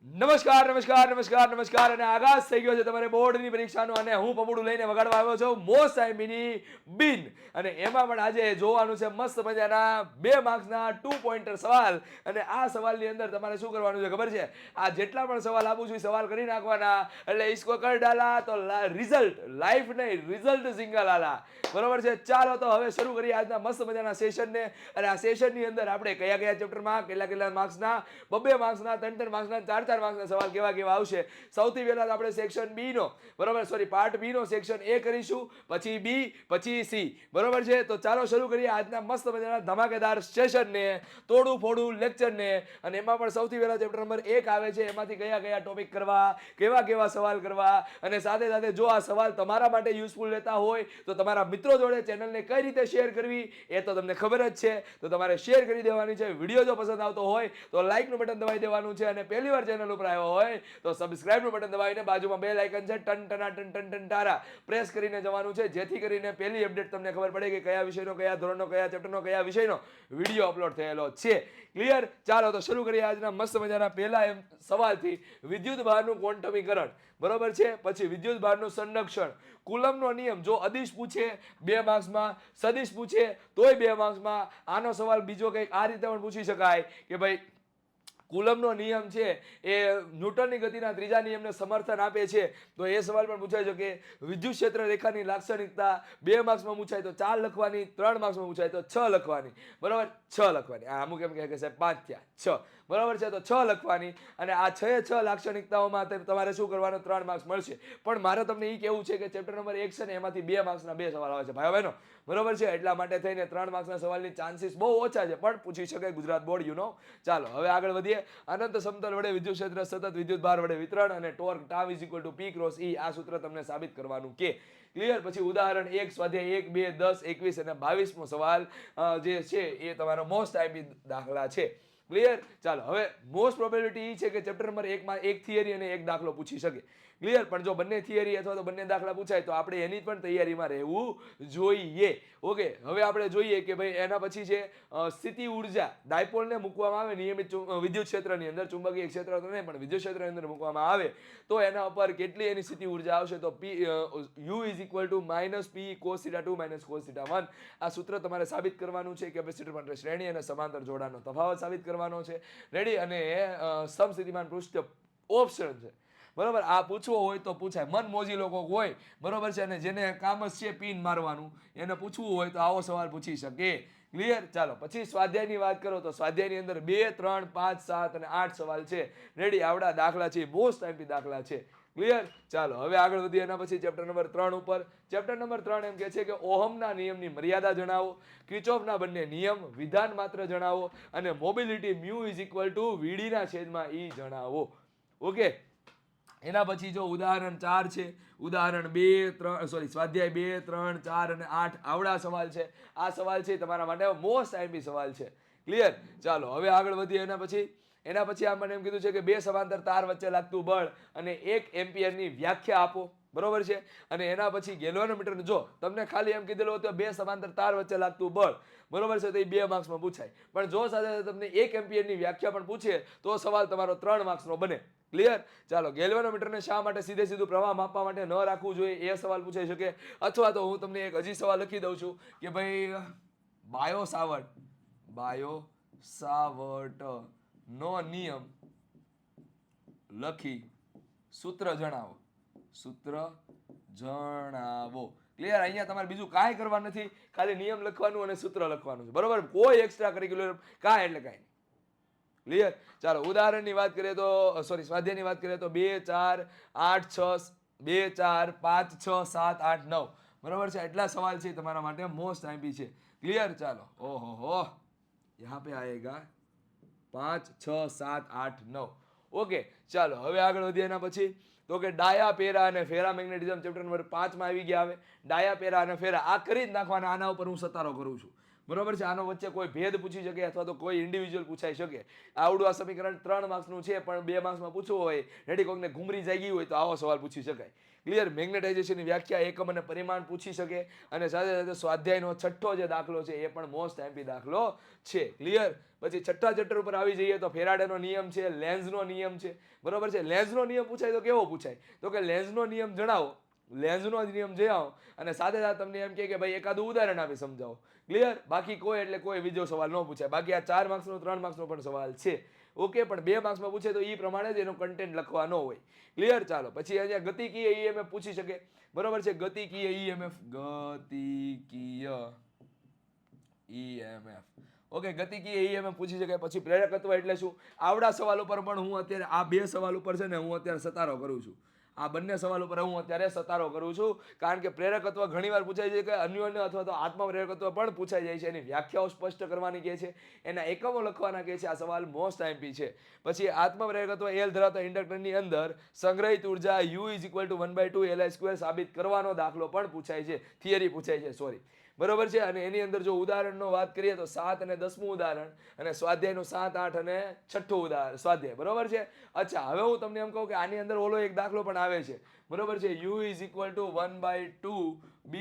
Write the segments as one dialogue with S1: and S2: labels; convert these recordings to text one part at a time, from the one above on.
S1: નમસ્કાર નમસ્કાર નમસ્કાર નમસ્કાર અને આગાસ થઈ ગયો છે તમારે બોર્ડની પરીક્ષાનો અને હું પપડું લઈને વગાડવા આવ્યો છું મોસ્ટ આઈમીની બિન અને એમાં પણ આજે જોવાનું છે મસ્ત મજાના 2 માર્ક્સના 2 પોઈન્ટર સવાલ અને આ સવાલની અંદર તમારે શું કરવાનું છે ખબર છે આ જેટલા પણ સવાલ આપું છું સવાલ કરી નાખવાના એટલે ઇસકો કર ડાલા તો રિઝલ્ટ લાઈફ નહીં રિઝલ્ટ સિંગલ આલા બરોબર છે ચાલો તો હવે શરૂ કરીએ આજના મસ્ત મજાના સેશનને અને આ સેશનની અંદર આપણે કયા કયા ચેપ્ટરમાં કેટલા માર્ક્સના 2 માર્ક્સના 3 માર્ક્સના 4 માર્ક્સના સવાલ કેવા આવશે સૌથી પહેલા આપણે સેક્શન બી નો બરોબર સોરી પાર્ટ બી નો સેક્શન એ કરીશું પછી બી પછી સી બરોબર છે તો ચાલો શરૂ કરીએ આજના મસ્ત મજાના ધમાકેદાર સેશનને તોડું ફોડું લેક્ચરને અને એમાં પણ સૌથી પહેલા ચેપ્ટર નંબર 1 આવે છે એમાંથી કયા ટોપિક કરવા કેવા સવાલ કરવા અને સાથે સાથે જો આ સવાલ તમારા માટે યુઝફુલ રહેતા હોય તો તમારા મિત્રો જોડે ચેનલને કઈ રીતે શેર કરવી એ તો તમને ખબર જ છે તો તમારે શેર કરી દેવાની છે વિડીયો જો પસંદ આવતો હોય તો લાઈક નું બટન દબાવી દેવાનું છે અને પહેલી વાર ચેનલ ઉપર આવ્યો હોય તો સબસ્ક્રાઇબ નું બટન દબાવીને બાજુમાં બેલ આઇકન છે ટન તારા પ્રેસ કરીને જવાનું છે જેથી કરીને પહેલી અપડેટ તમને ખબર પડે કે કયા વિષયનો કયા ધોરણનો કયા ચેપ્ટરનો કયા વિષયનો વિડીયો અપલોડ થયેલો છે ક્લિયર ચાલો તો શરૂ કરીએ આજના મસ્ત મજાના પહેલા સવાલથી વિદ્યુત ભારનું ક્વોન્ટમીકરણ બરોબર છે પછી વિદ્યુત ભારનું સંરક્ષણ કુલમનો નિયમ જો અદિશ પૂછે 2 માર્ક્સમાં સદિશ પૂછે તોય 2 માર્ક્સમાં આનો સવાલ બીજો કંઈક આ રીતે પણ પૂછી શકાય કે ભાઈ કુલમનો નિયમ છે એ ન્યૂટનની ગતિના ત્રીજા નિયમને સમર્થન આપે છે તો એ સવાલ પણ પૂછાય છે કે વિદ્યુત ક્ષેત્ર રેખાની લાક્ષણિકતા 2 માર્ક્સમાં પૂછાય તો 4 લખવાની 3 માર્ક્સમાં પૂછાય તો 6 લખવાની બરાબર 6 લખવાની આ અમુક એમ કહે કે સાહેબ 5 થયા 6 બરાબર છે તો 6 લખવાની અને આ 6 લાક્ષણિકતાઓમાં તમારે શું કરવાનું 3 માર્ક્સ મળશે પણ મારે તમને એ કહેવું છે કે ચેપ્ટર નંબર 1 છે ને એમાંથી 2 માર્ક્સના 2 સવાલ આવે છે ભાઈ બહેનો બરાબર છે એટલા માટે થઈને 3 માર્ક્સના સવાલની ચાન્સીસ બહુ ઓછા છે પણ પૂછી શકે ગુજરાત બોર્ડ ચાલો હવે આગળ વધીએ અનંત સમતલ વડે વિદ્યુત ક્ષેત્ર સતત વિદ્યુત ભાર વડે વિતરણ અને torque tau is equal to P cross E આ સૂત્ર તમને સાબિત કરવાનું કે ક્લિયર પછી ઉદાહરણ 1 સ્વાધ્યાય 1 2 10 21 અને 22મો સવાલ જે છે એ તમારો મોસ્ટ આઈપી દાખલા છે ક્લિયર ચાલો હવે મોસ્ટ પ્રોબેબિલિટી છે કે ચેપ્ટર નંબર 1 માં એક થિયરી અને એક દાખલો પૂછી શકે ક્લિયર પણ જો બંને થિયરી અથવા તો બંને દાખલા પૂછાય તો આપણે એની પણ તૈયારીમાં રહેવું જોઈએ ઓકે હવે આપણે જોઈએ કે ભાઈ એના પછી છે સ્થિતિ ઊર્જા ડાયપોલને મૂકવામાં આવે નિયમિત વિદ્યુત ક્ષેત્રની અંદર ચુંબકીય ક્ષેત્ર તો નહીં પણ વિદ્યુત ક્ષેત્રની અંદર મૂકવામાં આવે તો એના ઉપર કેટલી એની સ્થિતિ ઊર્જા આવશે તો u is equal two -p cos θ 2 cos θ 1 આ સૂત્ર તમારે સાબિત કરવાનું છે કેપેસિટર માટે શ્રેણી અને સમાંતર જોડાણનો તફાવત સાબિત કરવાનો છે રેડી અને સમસ્થિતિમાન પૃષ્ઠ ઓપ્શન છે બરોબર આ પૂછવો હોય તો પૂછાય મન મોજી લોકો હોય બરોબર છે અને જેને કામ જ છે પિન મારવાનું એને પૂછવું હોય તો આવો સવાલ પૂછી શકે ક્લિયર ચાલો પછી સ્વાધ્યાયની વાત કરો તો સ્વાધ્યાયની અંદર 2 3 5 7 અને 8 સવાલ છે રેડી આવડા દાખલા છે મોસ્ટ આઈપી દાખલા છે ક્લિયર ચાલો હવે આગળ વધીએ એના પછી ચેપ્ટર નંબર 3 ઉપર ચેપ્ટર નંબર 3 એમ કહે છે કે ઓહમના નિયમની મર્યાદા જણાવો કિર્ચોફના બંને નિયમ વિધાન માત્ર જણાવો અને mobility mu is equal to VD ના છેદમાં ઈ જણાવો ઓકે એના પછી જો ઉદાહરણ 4 છે ઉદાહરણ 2 3 સોરી સ્વાધ્યાય 2 3 4 અને 8 આવડા સવાલ છે આ સવાલ છે તમારા માટે મોસ્ટ આઈપી સવાલ છે ક્લિયર ચાલો હવે આગળ વધીએ એના પછી આ મને એમ કીધું છે કે 2 સમાંતર તાર વચ્ચે લાગતું બળ અને 1 એમ્પિયરની વ્યાખ્યા આપો બરોબર છે અને એના પછી ગેલ્વાનોમીટર જો તમને ખાલી એમ કીધેલું હતું 2 સમાંતર તાર વચ્ચે લાગતું બળ બરોબર છે તો એ 2 માર્ક્સમાં પૂછાય પણ જો સાથે તમને 1 એમ્પિયરની વ્યાખ્યા પણ પૂછે તો સવાલ તમારો 3 માર્ક્સનો બને ક્લિયર ચાલો ગેલ્વાનોમીટરને શા માટે સીધું પ્રવાહ માપવા માટે ન રાખવું જોઈએ એ સવાલ પૂછાઈ શકે અથવા તો હું તમને એક હજી સવાલ લખી દઉં છું કે ભાઈ બાયો સાવર્ટ નો નિયમ લખી સૂત્ર જણાવો ક્લિયર અહીંયા તમારે બીજું કાંઈ કરવા નથી ખાલી નિયમ લખવાનું અને સૂત્ર લખવાનું છે બરોબર કોઈ એક્સ્ટ્રા કરિક્યુલર કાંઈ એટલે કાંઈ ક્લિયર ચાલો ઉદાહરણની વાત કરીએ તો સોરી સ્વાધ્યાયની વાત કરીએ તો 2 4 8 6 2 4 5 6 7 8 9 બરોબર છે એટલા સવાલ છે તમારા માટે મોસ્ટ આઈપી છે ક્લિયર ચાલો ઓહો यहाँ पे आएगा 5 6 7 8 9 ઓકે ચાલો હવે આગળ વધીએ એના પછી તો કે ડાયા પેરા અને ફેરા મેગ્નેટિઝમ ચેપ્ટર નંબર 5 માં આવી ગયા હવે ડાયા પેરા અને ફેરા આ કરી જ નાખવાના આના ઉપર હું સતારો કરું છું બરોબર છે. આનો વચ્ચે કોઈ ભેદ પૂછી શકે અથવા તો કોઈ ઇન્ડિવિજ્યુઅલ પૂછાઈ શકે. આવડું આ સમીકરણ 3 માર્ક્સનું છે પણ 2 માર્ક્સમાં પૂછવું હોય, રેડી, કોઈને ઘૂમરી જાગી હોય તો આવો સવાલ પૂછી શકાય. ક્લિયર. મેગ્નેટાઇઝેશનની વ્યાખ્યા, એકમ અને પરિમાણ પૂછી શકે. અને સાથે સાથે સ્વાધ્યાયનો છઠ્ઠો જે દાખલો છે એ પણ મોસ્ટ આઈએમપી દાખલો છે. ક્લિયર. પછી છઠ્ઠા ચેપ્ટર ઉપર આવી જઈએ તો ફેરાડેનો નિયમ છે, લેન્ઝનો નિયમ છે. બરોબર છે. લેન્ઝનો નિયમ પૂછાય તો કેવો પૂછાય? તો કે લેન્ઝનો નિયમ જણાવો, લેન્ઝનો નિયમ જણાવો અને સાથે સાથે તમને એમ કે ભાઈ એકાદું ઉદાહરણ આપી સમજાવો. ક્લિયર. બાકી કોઈ એટલે કોઈ બીજો સવાલ ન પૂછાય. બાકી આ 4 માર્ક્સનો 3 માર્ક્સનો પણ સવાલ છે. ઓકે. પણ 2 માર્ક્સમાં પૂછે તો એ પ્રમાણે જ એનો કન્ટેન્ટ લખવાનો હોય. ક્લિયર. ચાલો પછી અહીંયા ગતિકીય ઈએમએફ પૂછી શકે. બરોબર છે. ગતિકીય ઈએમએફ, ગતિકીય ઈએમએફ. ઓકે. ગતિકીય ઈએમએફ પૂછી શકે. પછી પ્રેરકત્વ એટલે શું? આવડા સવાલ ઉપર પણ હું અત્યારે આ 2 સવાલ ઉપર છે ને હું અત્યારે સતારો કરું છું. આ બંને સવાલ ઉપર હું અત્યારે સતારો કરું છું, કારણ કે પ્રેરકત્વ ઘણીવાર પૂછાય છે કે અન્યોન્ય અથવા તો આત્મપ્રેરકત્વ પણ પૂછાઈ જાય છે. એની વ્યાખ્યાઓ સ્પષ્ટ કરવાની કહે છે, એના એકમો લખવાના કહે છે. આ સવાલ મોસ્ટ આઈએમપી છે. પછી આત્મપ્રેરકત્વ એલ ધરાવતા ઇન્ડક્ટરની અંદર સંગ્રહિત ઉર્જા U = 1/2 Li² સાબિત કરવાનો દાખલો પણ પૂછાય છે. થિયરી પૂછાય છે, સોરી. બરોબર છે. અને એની અંદર જો ઉદાહરણનો વાત કરીએ તો 7 અને 10મું ઉદાહરણ, અને સ્વાધ્યાયનું 7, 8 અને 6ઠ્ઠું ઉદાહરણ સ્વાધ્યાય. બરોબર છે. અચ્છા, હવે હું તમને એમ કહું કે આની અંદર ઓલો એક દાખલો પણ આવે છે. બરોબર છે. U = 1/2 B²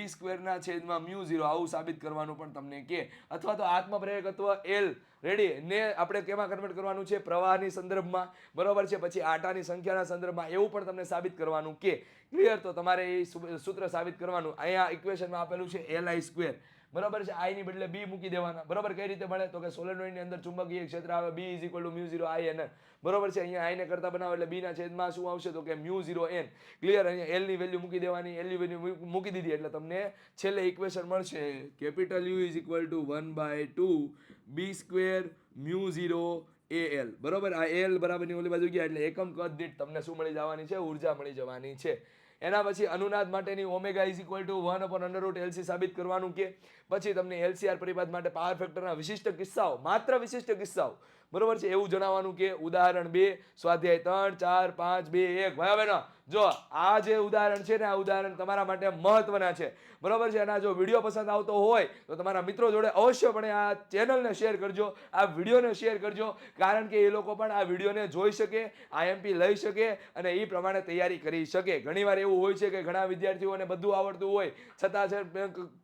S1: μ0 આવું સાબિત કરવાનું પણ તમને કે. અથવા તો આત્મપ્રેરકત્વ L, રેડી, ને આપણે કેમાં કન્વર્ટ કરવાનું છે? પ્રવાહની સંદર્ભમાં. બરોબર છે. પછી આટાની સંખ્યાના સંદર્ભમાં એવું પણ તમને સાબિત કરવાનું કે. ક્લિયર. તો તમારે એ સૂત્ર સાબિત કરવાનું. અહીંયા ઇક્વેશનમાં આપેલું છે Li². બરોબર છે. I ની બદલે B મૂકી દેવાના. બરોબર. કઈ રીતે મળે? તો કે સોલેનોઇડની અંદર ચુંબકીય ક્ષેત્ર આવે B = μ0 I n. બરોબર છે. અહીંયા I ને કરતા બનાવો એટલે B ના છેદમાં શું આવશે? તો કે μ0 n. ક્લિયર. અહીંયા L ની વેલ્યુ મૂકી દેવાની. L ની વેલ્યુ મૂકી દીધી એટલે તમને છેલ્લે ઇક્વેશન મળશે કેપિટલ U = 1/2 B² μ0 AL. બરોબર. આ AL બરાબરની ઓલી બાજુ ગયા એટલે એકમ કદ દીઠ તમને શું મળી જવાની છે? ઉર્જા મળી જવાની છે. એના પછી અનુનાદ માટેની ઓમેગા = 1/√LC સાબિત કરવાનું કે. પછી તમને LCR પરિપાત માટે પાવર ફેક્ટરના વિશિષ્ટ કિસ્સાઓ, માત્ર વિશિષ્ટ કિસ્સાઓ, બરોબર છે, એવું જણાવવાનું કે. ઉદાહરણ 2 સ્વાધ્યાય 3, 4, 5, 2, 1. ભાઈ બહેનો, જો આ જે ઉદાહરણ છે ને આ ઉદાહરણ તમારા માટે મહત્વના છે. બરોબર છે. અને જો વિડીયો પસંદ આવતો હોય તો તમારા મિત્રો જોડે અવશ્યપણે આ ચેનલને શેર કરજો, આ વિડીયોને શેર કરજો, કારણ કે એ લોકો પણ આ વિડીયોને જોઈ શકે, આઈએમપી લઈ શકે અને એ પ્રમાણે તૈયારી કરી શકે. ઘણીવાર એવું હોય છે કે ઘણા વિદ્યાર્થીઓને બધું આવડતું હોય છતાં છે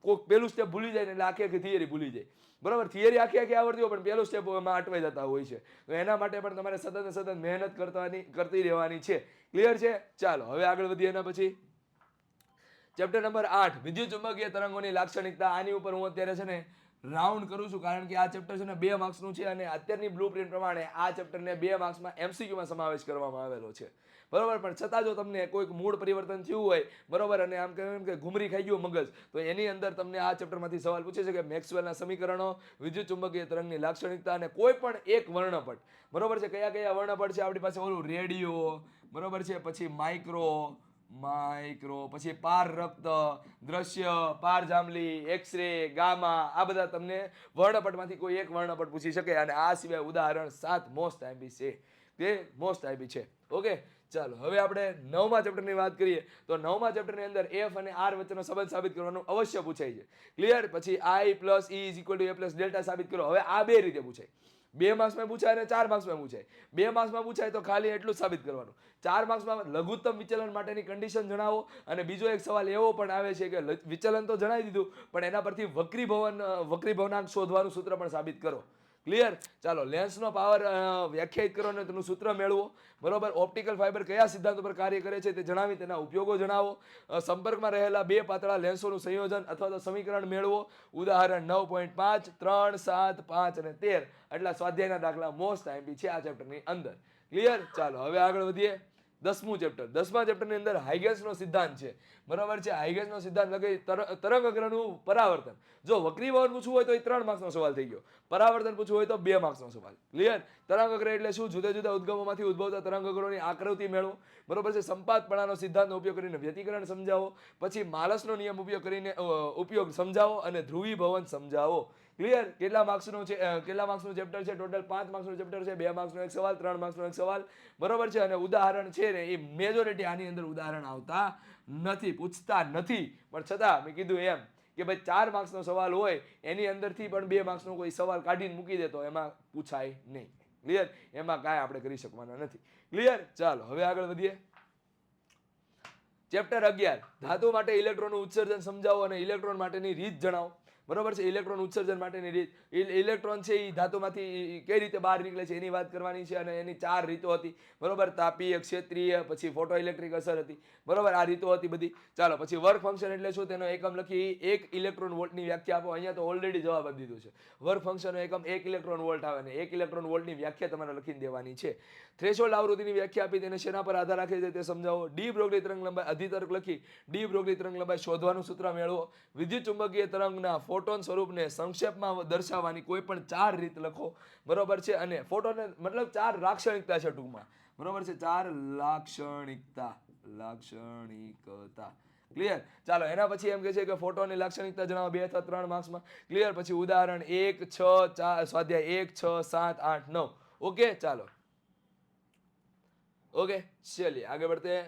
S1: કોઈક પહેલું સ્ટેપ ભૂલી જાય ને એટલે આખી થિયરી ભૂલી જાય. બરોબર. થિયરી આખી આવડતી હોય પણ પહેલું સ્ટેપ એમાં અટવાઈ જતા હોય છે. તો એના માટે પણ તમારે સતત મહેનત કરતી રહેવાની છે. ક્લિયર છે. ચાલો હવે આગળ વધીએ. એના પછી ચેપ્ટર નંબર 8 વિદ્યુત ચુંબકીય તરંગોની લાક્ષણિકતા. આની ઉપર હું અત્યારે છે ને રાઉન્ડ કરું છું, કારણ કે આ ચેપ્ટર છે ને 2 માર્ક્સનું છે અને અત્યારની બ્લુપ્રિન્ટ પ્રમાણે આ ચેપ્ટરને 2 માર્ક્સમાં MCQમાં સમાવેશ કરવામાં આવેલો છે. બરોબર. પણ છતાં જો તમને કોઈક મૂળ પરિવર્તન થયું હોય, બરોબર, અને આમ કહેવાય કે ઘૂમરી ખાઈ ગયું મગજ, તો એની અંદર તમને આ ચેપ્ટરમાંથી સવાલ પૂછે છે કે મેક્સવેલના સમીકરણો, વિદ્યુત ચુંબકીય તરંગની લાક્ષણિકતા અને કોઈ પણ એક વર્ણપટ. બરોબર છે. કયા કયા વર્ણપટ છે આપણી પાસે? ઓલું રેડિયો, બરોબર છે, પછી માઇક્રો, પછી પાર રક્ત, દ્રશ્ય, પાર જાંબલી, એક્સરે, ગામા, આ બધા તમને વર્ણપટમાંથી કોઈ એક વર્ણપટ પૂછી શકે. અને આ સિવાય ઉદાહરણ 7 મોસ્ટ આઈએમપી છે. તે મોસ્ટ આઈએમપી છે. ઓકે. ચાલો હવે આપણે 9મા ચેપ્ટરની વાત કરીએ તો 9મા ચેપ્ટરની અંદર F અને R વચ્ચેનો સંબંધ સાબિત કરવાનું અવશ્ય પૂછાય છે. ક્લિયર. પછી I + E = A + δ સાબિત કરો. હવે આ 2 રીતે પૂછાય. 2 માર્ક્સમાં પૂછાય અને 4 માર્ક્સમાં પૂછાય. 2 માર્ક્સમાં પૂછાય તો ખાલી એટલું જ સાબિત કરવાનું. 4 માર્ક્સમાં લઘુત્તમ વિચલન માટેની કન્ડિશન જણાવો. અને બીજો એક સવાલ એવો પણ આવે છે કે વિચલન તો જણાવી દીધું પણ એના પરથી વક્રીભવનાંક શોધવાનું સૂત્ર પણ સાબિત કરો. ક્લિયર. ચાલો લેન્સનો પાવર વ્યાખ્યાયિત કરો અને તેનું સૂત્ર મેળવો. બરોબર. ઓપ્ટિકલ ફાઇબર કયા સિદ્ધાંત પર કાર્ય કરે છે તે જણાવી તેના ઉપયોગો જણાવો. સંપર્કમાં રહેલા 2 પાતળા લેન્સોનું સંયોજન અથવા તો સમીકરણ મેળવો. ઉદાહરણ 9.5, 3, 7, 5 અને 13 આટલા સ્વાધ્યાયના દાખલા મોસ્ટ આઈએમપી છે આ ચેપ્ટરની અંદર. ક્લિયર. ચાલો હવે આગળ વધીએ. 10મું ચેપ્ટર. 10મા ચેપ્ટરની અંદર હાઇગેન્સનો સિદ્ધાંત છે. બરાબર છે. હાઇગેન્સનો સિદ્ધાંત લગી તરંગ અગ્રનું પરાવર્તન. જો વક્રીભવન પૂછવું હોય તો એ 3 માર્ક્સનો સવાલ થઈ ગયો. પરાવર્તન પૂછવું હોય તો 2 માર્ક્સનો સવાલ. ક્લિયર. તરંગ અગ્ર એટલે શું? જુદા જુદા ઉદ્ગમોમાંથી ઉદ્ભવતા તરંગ અગ્રોની આકૃતિ મેળવો. બરોબર છે. સંપાતપણાનો સિદ્ધાંતનો ઉપયોગ કરીને વ્યતિકરણ સમજાવો. પછી માલસનો નિયમ ઉપયોગ સમજાવો અને ધ્રુવીભવન સમજાવો. ક્લિયર. કેટલા માર્ક્સનું ચેપ્ટર છે? ટોટલ 5 માર્ક્સનું ચેપ્ટર છે. 2 માર્ક્સનો એક સવાલ, 3 માર્ક્સનો એક સવાલ. બરોબર છે. અને ઉદાહરણ છે ને એ મેજોરિટી આની અંદર ઉદાહરણ આવતા નથી, પૂછતા નથી. પણ છતાં મેં કીધું એમ કે ભાઈ 4 માર્ક્સનો સવાલ હોય એની અંદરથી પણ 2 માર્ક્સનો કોઈ સવાલ કાઢીને મૂકી દે તો એમાં પૂછાય નહીં. ક્લિયર? એમાં કાંઈ આપણે કરી શકવાના નથી. ક્લિયર? ચાલો હવે આગળ વધીએ. ચેપ્ટર 11 ધાતુ માટે ઇલેક્ટ્રોનનું ઉત્સર્જન સમજાવો અને ઇલેક્ટ્રોન માટેની રીત જણાવો. બરોબર છે. ઇલેક્ટ્રોન ઉત્સર્જન માટેની રીત. ઇલેક્ટ્રોન છે એ ધાતુમાંથી કઈ રીતે બહાર નીકળે છે એની વાત કરવાની છે અને એની 4 રીતો હતી. બરોબર? તાપીય, ક્ષેત્રીય, પછી ફોટો ઇલેક્ટ્રિક અસર હતી. બરોબર? આ રીતો હતી બધી. ચાલો પછી વર્ક ફંક્શન એટલે શું તેનો એકમ લખી 1 ઇલેક્ટ્રોન વોલ્ટની વ્યાખ્યા આપો. અહીંયા તો ઓલરેડી જવાબ આપી દીધું છે. વર્ક ફંક્શનનો એકમ 1 ઇલેક્ટ્રોન વોલ્ટ આવે ને 1 ઇલેક્ટ્રોન વોલ્ટની વ્યાખ્યા તમારે લખીને દેવાની છે. થ્રેશોલ્ડ આવૃત્તિની વ્યાખ્યા આપી તેને શેના પર આધાર રાખે છે તે સમજાવો. ડી બ્રોગલી તરંગ લંબાઈ અધિતર્ક લખી ડી બ્રોગલી તરંગ લંબાઈ શોધવાનું સૂત્ર મેળવો. વિદ્યુત ચુંબકીય તરંગના ફોટોન સ્વરૂપને સંક્ષેપમાં દર્શાવવાની કોઈ પણ 4 રીત લખો. બરોબર છે. અને ફોટોને મતલબ 4 લાક્ષણિકતા છે ટૂંકમાં. બરોબર છે. 4 લાક્ષણિકતા. ક્લિયર? ચાલો એના પછી એમ કહે છે કે ફોટોની લાક્ષણિકતા જણાવો 2 અથવા 3 માર્ક્સમાં. ક્લિયર? પછી ઉદાહરણ 1 6 4 સ્વાધ્યાય 1 6 7 8 9. ઓકે ચાલો. ઓકે ચलिए આગળ बढ़ते हैं.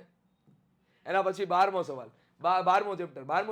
S1: એના પછી 12મો સવાલ. 12મો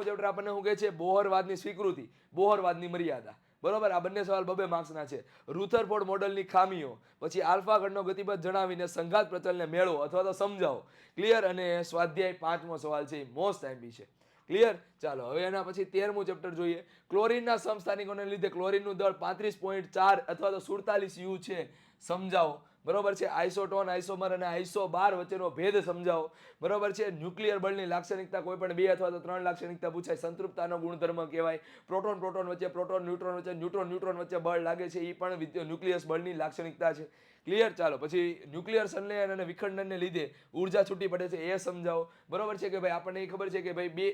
S1: ચેપ્ટર આપણને શું કહે છે? બોહરવાદની સ્વીકૃતિ, બોહરવાદની મર્યાદા. બરોબર? આ બંને સવાલ 2 માર્ક્સના છે. રુથરફોર્ડ મોડલની ખામીઓ, પછી આલ્ફા ગણનો ગતિપથ જણાવીને સંઘાત પ્રચલને મેળવો અથવા તો સમજાવો. ક્લિયર? અને સ્વાધ્યાય 5મો સવાલ છે મોસ્ટ આઈમ્પી છે. ક્લિયર? ચાલો હવે એના પછી 13મું ચેપ્ટર જોઈએ. ક્લોરીનના સમસ્થાનિકોને લીધે ક્લોરીનનું દળ 35.4 અથવા તો 47 U છે. સમજાવો. બરોબર છે. આઇસોટોન, આઇસોમર અને આઇસોબાર વચ્ચેનો ભેદ સમજાવો. બરોબર છે. ન્યુક્લિયર બળની લાક્ષણિકતા કોઈ પણ 2 અથવા તો 3 લાક્ષણિકતા પૂછાય. સંતૃપ્તતાનો ગુણધર્મ કહેવાય. પ્રોટોન પ્રોટોન વચ્ચે, પ્રોટોન ન્યુટ્રોન વચ્ચે, ન્યુટ્રોન ન્યુટ્રોન વચ્ચે બળ લાગે છે એ પણ ન્યુક્લિયસ બળની લાક્ષણિકતા છે. ક્લિયર? ચાલો પછી ન્યુક્લિયર સંલયન અને વિખંડનને લીધે ઉર્જા છૂટી પડે છે એ સમજાવો. બરોબર છે કે ભાઈ આપણને એ ખબર છે કે ભાઈ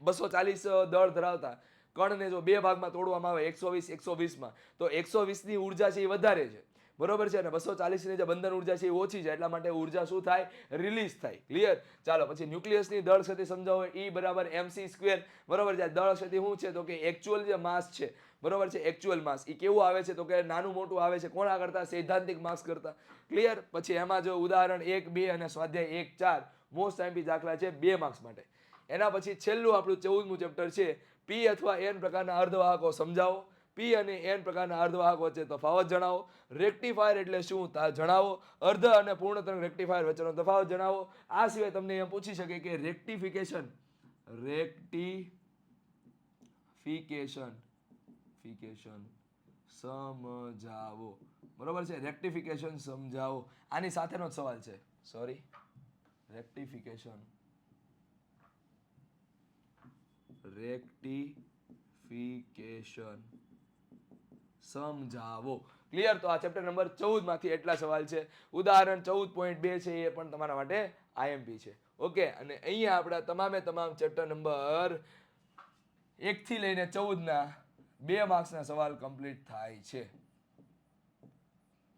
S1: 240 દળ ધરાવતા કણને જો 2 ભાગમાં તોડવામાં આવે 120 120 તો 120 ની ઉર્જા છે એ વધારે છે. બરોબર છે. અને 240 ની જે બંધન ઉર્જા છે એ ઓછી છે એટલા માટે ઉર્જા શું થાય? રિલીઝ થાય. ક્લિયર? ચાલો પછી ન્યુક્લિયસની દળ ક્ષતિ સમજાવો. E બરાબર mc². બરોબર છે. દળ ક્ષતિ શું છે તો કે એક્ચ્યુઅલ જે માસ છે. બરોબર છે. એક્ચ્યુઅલ માસ એ કેવું આવે છે તો કે નાનું મોટું આવે છે. કોના કરતા? સૈદ્ધાંતિક માસ કરતા. ક્લિયર? પછી એમાં જો ઉદાહરણ 1 2 અને સ્વાધ્યાય 1 4 મોસ્ટ આઈમ્પી દાખલા છે 2 માર્ક્સ માટે. એના પછી છેલ્લું આપણું 14મું ચેપ્ટર છે p અથવા n પ્રકારના અર્ધવાહકો સમજાવો. p અને n પ્રકારના અર્ધવાહક વચ્ચે તફાવત જણાવો. રેક્ટિફાયર એટલે શું જણાવો. અર્ધ અને પૂર્ણ તરંગ રેક્ટિફાયર વચ્ચેનો તફાવત જણાવો. આ સિવાય તમને એમ પૂછી શકે કે રેક્ટિફિકેશન સમજાવો. બરોબર છે. રેક્ટિફિકેશન સમજાવો. આની સાથેનો જ સવાલ છે. સોરી, રેક્ટિફિકેશન સમજાવો. ક્લિયર? તો આ ચેપ્ટર નંબર 14 માંથી એટલા સવાલ છે. ઉદાહરણ 14.2 છે એ પણ તમારા માટે આઈએમપી છે. ઓકે. અને અહીંયા આપણા તમામ ચેપ્ટર નંબર 1 થી લઈને 14 ના 2 માર્ક્સના સવાલ કમ્પ્લીટ થાય છે.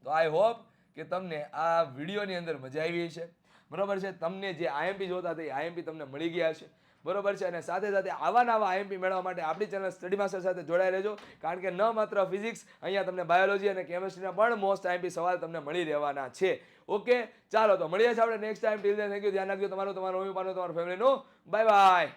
S1: તો આઈ હોપ કે તમને આ વિડીયોની અંદર મજા આવી છે. બરોબર છે. તમને જે આઈએમપી જોતા હતા એ આઈએમપી તમને મળી ગયા છે. બરોબર છે. અને સાથે સાથે આવા નવા આઈએમપી મેળવવા માટે આપણી ચેનલ સ્ટડી માસ્ટર સાથે જોડાઈ રહેજો. કારણ કે ન માત્ર ફિઝિક્સ, અહીંયા તમને બાયોલોજી અને કેમિસ્ટ્રીના પણ મોસ્ટ આઈએમપી સવાલ તમને મળી રહેવાના છે. ઓકે ચાલો તો મળીએ છીએ આપણે next time. Till then thank you. ધ્યાન રાખજો તમારું, તમારો ફેમિલીનું. Bye bye.